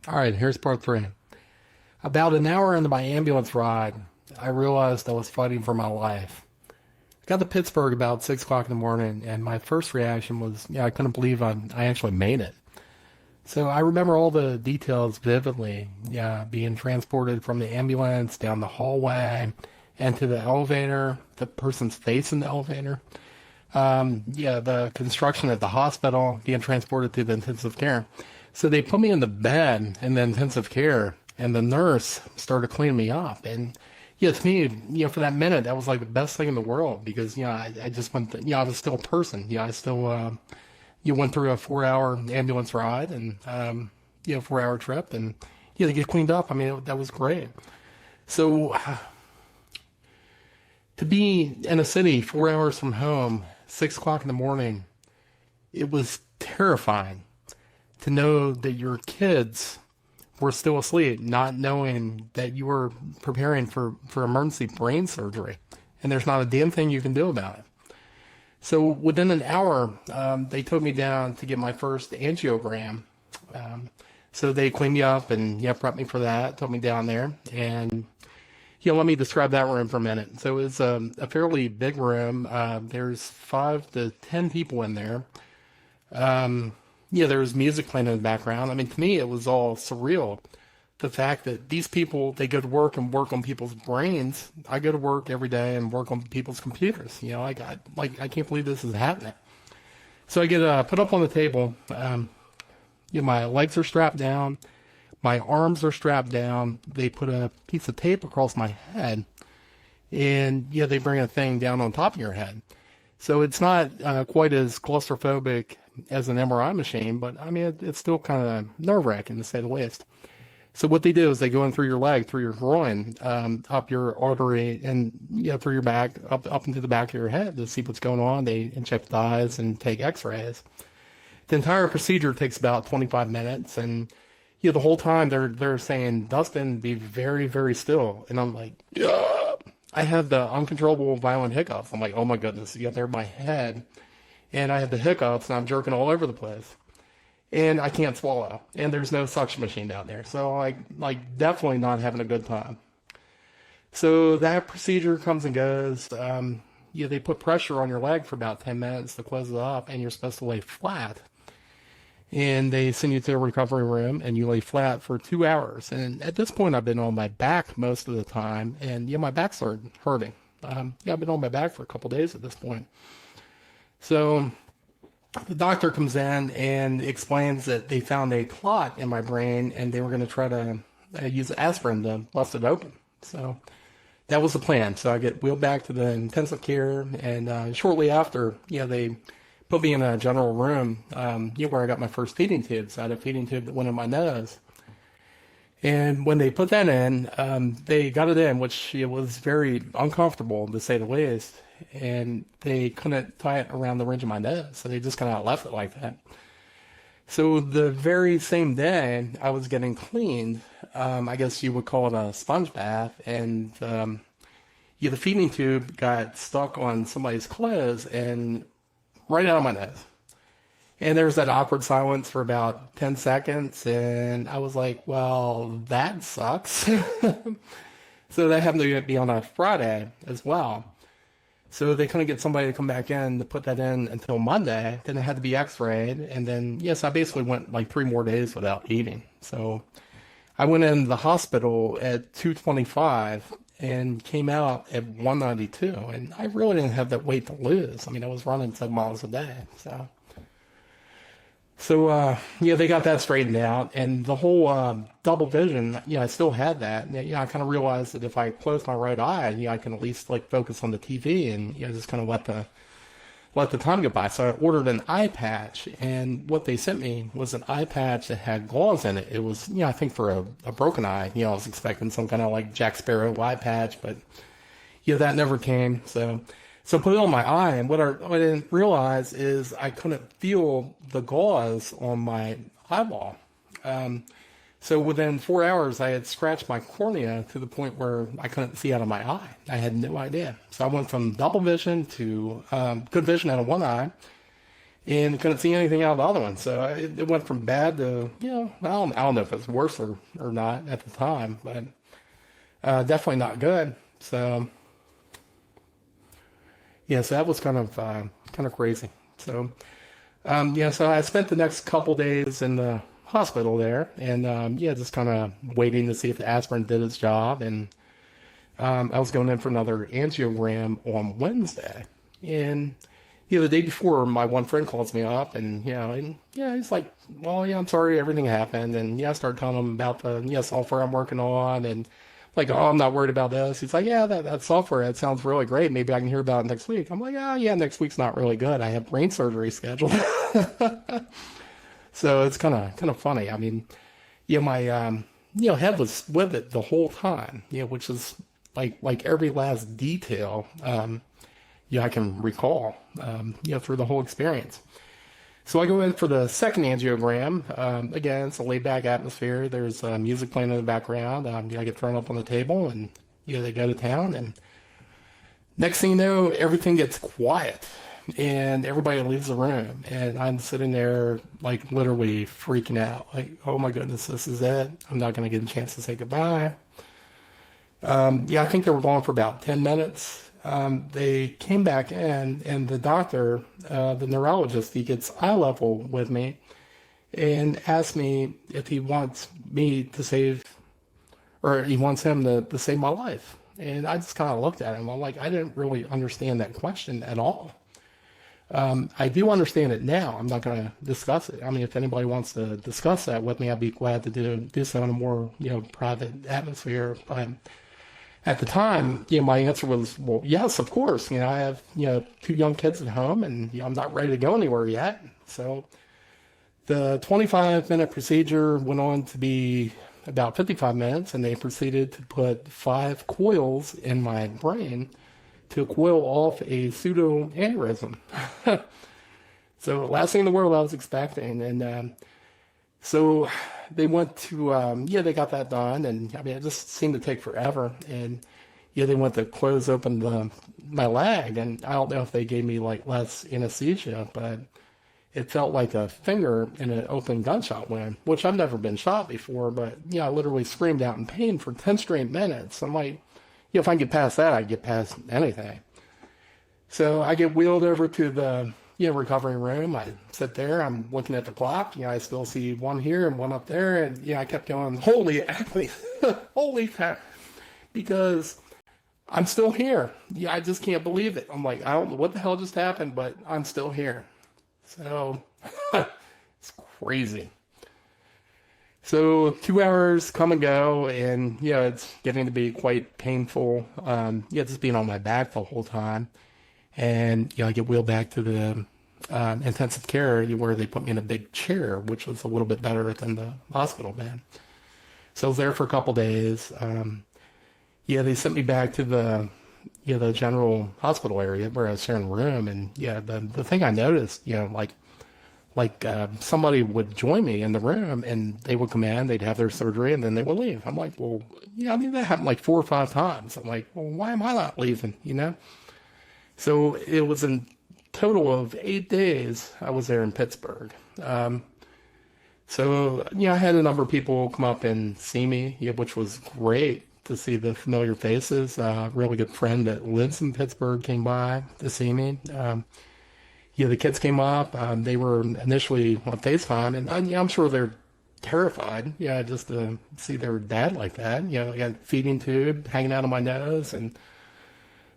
All right, here's part three. About an hour into my ambulance ride, I realized I was fighting for my life. I got to Pittsburgh about 6 o'clock in the morning, and my first reaction was, I couldn't believe I actually made it. So I remember all the details vividly. Yeah, being transported from the ambulance down the hallway and to the elevator, the person's face in the elevator. The construction at the hospital, being transported to the intensive care. So they put me in the bed in the intensive care, and the nurse started cleaning me up. And to me, for that minute, that was like the best thing in the world because, I just went, I was still a person. I still, went through a 4-hour ambulance ride and, 4-hour trip and, to get cleaned up. I mean, that was great. So to be in a city 4 hours from home, 6 o'clock in the morning, it was terrifying to know that your kids were still asleep, not knowing that you were preparing for emergency brain surgery, and there's not a damn thing you can do about it. So within an hour, they took me down to get my first angiogram. So they cleaned me up and prepped me for that, took me down there, and let me describe that room for a minute. So it's a fairly big room. There's 5 to 10 people in there. There was music playing in the background. I mean, to me, it was all surreal. The fact that these people, they go to work and work on people's brains. I go to work every day and work on people's computers. I can't believe this is happening. So I get put up on the table. My legs are strapped down. My arms are strapped down. They put a piece of tape across my head. And, they bring a thing down on top of your head. So it's not quite as claustrophobic as an MRI machine, but I mean, it's still kind of nerve-wracking to say the least. So what they do is they go in through your leg, through your groin, up your artery, and through your back, up into the back of your head to see what's going on. They inject the eyes and take X-rays. The entire procedure takes about 25 minutes, and the whole time they're saying, Dustin, be very, very still, and I'm like, yeah. I have the uncontrollable violent hiccups. I'm like, oh my goodness, they're in my head. And I have the hiccups, and I'm jerking all over the place. And I can't swallow. And there's no suction machine down there. So, definitely not having a good time. So that procedure comes and goes. They put pressure on your leg for about 10 minutes to close it up, and you're supposed to lay flat. And they send you to a recovery room, and you lay flat for 2 hours. And at this point, I've been on my back most of the time, and my back started hurting. I've been on my back for a couple days at this point. So the doctor comes in and explains that they found a clot in my brain, and they were going to try to use aspirin to bust it open. So that was the plan. So I get wheeled back to the intensive care, and shortly after, they put me in a general room, where I got my first feeding tube. So I had a feeding tube that went in my nose. And when they put that in, they got it in, which it was very uncomfortable, to say the least. And they couldn't tie it around the ridge of my nose, so they just kind of left it like that. So the very same day, I was getting cleaned. I guess you would call it a sponge bath, and the feeding tube got stuck on somebody's clothes and right out of my nose. And there was that awkward silence for about 10 seconds, and I was like, well, that sucks. So that happened to be on a Friday as well. So they couldn't get somebody to come back in to put that in until Monday. Then it had to be x-rayed. And then, yes, I basically went 3 more days without eating. So I went in the hospital at 225 and came out at 192. And I really didn't have that weight to lose. I mean, I was running 7 miles a day. So they got that straightened out, and the whole double vision, I still had that. I kind of realized that if I closed my right eye, I can at least focus on the TV and just kind of let the time go by. So I ordered an eye patch, and what they sent me was an eye patch that had gauze in it. It was, I think for a broken eye. I was expecting some kind of Jack Sparrow eye patch, but that never came. So I put it on my eye, and what I didn't realize is I couldn't feel the gauze on my eyeball. So within 4 hours, I had scratched my cornea to the point where I couldn't see out of my eye. I had no idea. So I went from double vision to good vision out of one eye, and couldn't see anything out of the other one. So it went from bad to, I don't know if it's worse or not at the time, but definitely not good. So yeah, so that was kind of crazy. So so I spent the next couple days in the hospital there, and just kind of waiting to see if the aspirin did its job. And I was going in for another angiogram on Wednesday, and the day before, my one friend calls me up, and he's like, "Well, I'm sorry, everything happened," and I started telling him about the software I'm working on, and like, "Oh, I'm not worried about this." He's like, "Yeah, that software, that sounds really great. Maybe I can hear about it next week." I'm like, "Oh, yeah, next week's not really good. I have brain surgery scheduled." So it's kind of funny. I mean, my head was with it the whole time, which is like every last detail. I can recall, through the whole experience. So I go in for the second angiogram. Again, it's a laid-back atmosphere. There's music playing in the background. I get thrown up on the table, and they go to town. And next thing you know, everything gets quiet, and everybody leaves the room. And I'm sitting there, like, literally freaking out. Like, oh my goodness, this is it. I'm not going to get a chance to say goodbye. I think they were gone for about 10 minutes. They came back in, and the doctor, the neurologist, he gets eye level with me and asked me if he wants me to save, or he wants him to save my life. And I just kind of looked at him. I'm like, I didn't really understand that question at all. I do understand it now. I'm not going to discuss it. I mean, if anybody wants to discuss that with me, I'd be glad to do so in a more, private atmosphere. But at the time, my answer was, well, yes, of course. I have, 2 young kids at home, and I'm not ready to go anywhere yet. So the 25-minute procedure went on to be about 55 minutes, and they proceeded to put 5 coils in my brain to coil off a pseudo-aneurysm. So last thing in the world I was expecting. And so they went to, they got that done. And I mean, it just seemed to take forever. And they went to close open my leg. And I don't know if they gave me like less anesthesia, but it felt like a finger in an open gunshot wound, which I've never been shot before. But I literally screamed out in pain for 10 straight minutes. I'm like, if I can get past that, I get past anything. So I get wheeled over to the recovery room. I sit there. I'm looking at the clock. I still see one here and one up there. And I kept going, holy crap, because I'm still here. I just can't believe it. I'm like, I don't know what the hell just happened, but I'm still here. So it's crazy. So 2 hours come and go, and it's getting to be quite painful. Just being on my back the whole time, and I get wheeled back to the intensive care where they put me in a big chair, which was a little bit better than the hospital bed. So I was there for a couple days. They sent me back to the general hospital area where I was sharing a room, and the thing I noticed, somebody would join me in the room, and they would come in, they'd have their surgery, and then they would leave. I'm like, well, that happened like 4 or 5 times. I'm like, well, why am I not leaving, So it was a total of 8 days I was there in Pittsburgh. So I had a number of people come up and see me, which was great to see the familiar faces. A really good friend that lives in Pittsburgh came by to see me. The kids came up. They were initially on FaceTime, and I'm sure they're terrified. Just to see their dad like that. I got a feeding tube hanging out of my nose, and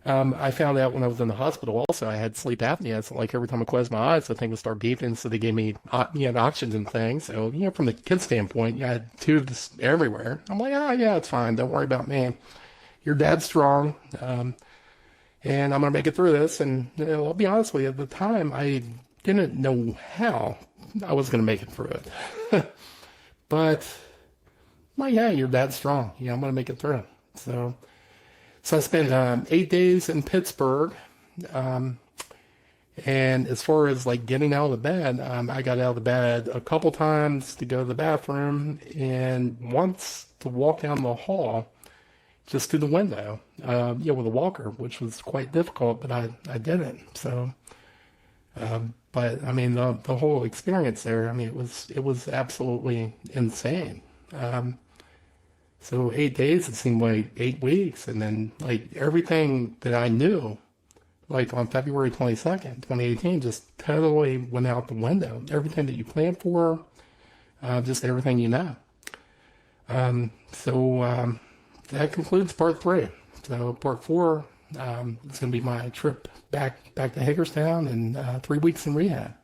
I found out when I was in the hospital also I had sleep apnea. So like every time I closed my eyes, the thing would start beeping. So they gave me an oxygen thing. So from the kid's standpoint, I had tubes everywhere. I'm like, it's fine. Don't worry about me. Your dad's strong. And I'm going to make it through this. And I'll be honest with you, at the time, I didn't know how I was going to make it through it. But, your dad's strong. I'm going to make it through. So I spent 8 days in Pittsburgh. And as far as like getting out of the bed, I got out of the bed a couple times to go to the bathroom, and once to walk down the hall just through the window, with a walker, which was quite difficult, but I did it. So, But I mean, the whole experience there, I mean, it was absolutely insane. So 8 days, it seemed like 8 weeks, and then like everything that I knew, like on February 22nd, 2018, just totally went out the window. Everything that you planned for, just everything you know. So that concludes part 3. So part 4 is going to be my trip back to Hagerstown and 3 weeks in rehab.